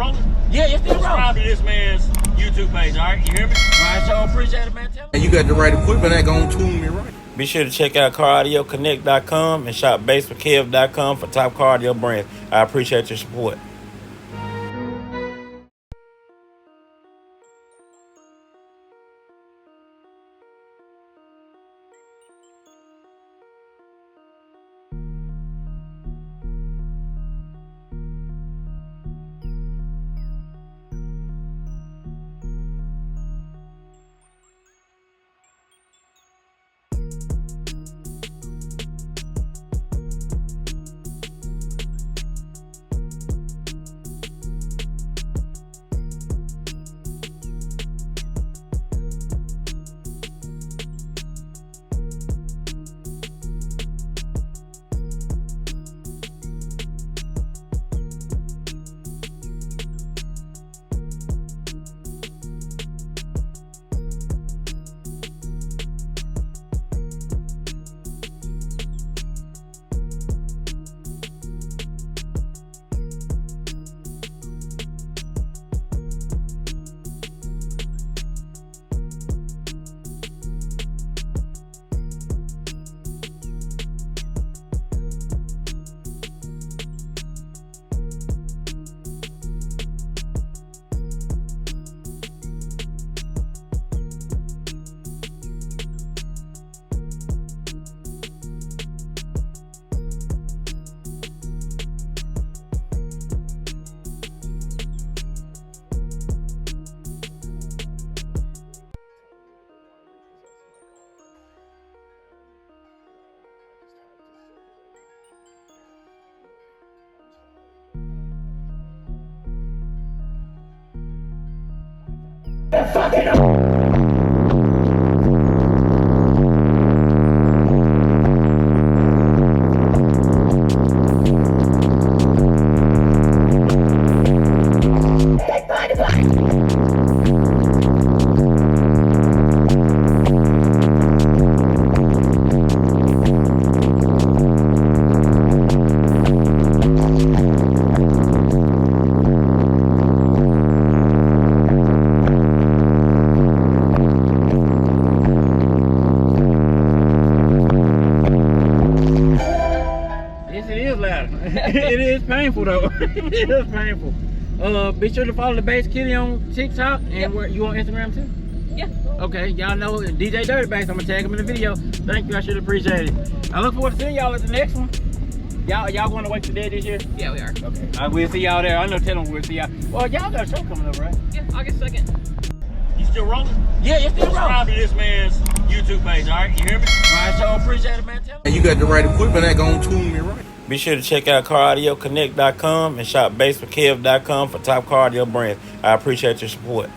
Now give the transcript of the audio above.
rolling? Yeah, it's still rolling. Subscribe to this man's YouTube page, all right? You hear me? All right, so appreciate it, man. Tell me. And you got the right equipment that gonna tune me right. Be sure to check out CarAudioConnect.com and shop BASSWITHKEV.com for top car audio brands. I appreciate your support. It is painful though. It is painful. Be sure to follow the Bass Kitty on TikTok and where you on Instagram too? Yeah. Okay, y'all know DJ Dirty Bass. I'm gonna tag him in the video. Thank you, I should appreciate it. I look forward to seeing y'all at the next one. Y'all going to Wake the Dead this year? Yeah, we are. Okay. We'll see y'all there. I know Tatum we'll see y'all. Well, y'all got a show coming up, right? Yeah, August 2nd. You still rolling? Yeah, it's still rolling. Subscribe to this man's YouTube page, all right? You hear me? All right, so appreciate it, man. Tell me. And you got the right equipment that gonna tune me right. Be sure to check out CarAudioConnect.com and shop BASSWITHKEV.com for top car audio brands. I appreciate your support.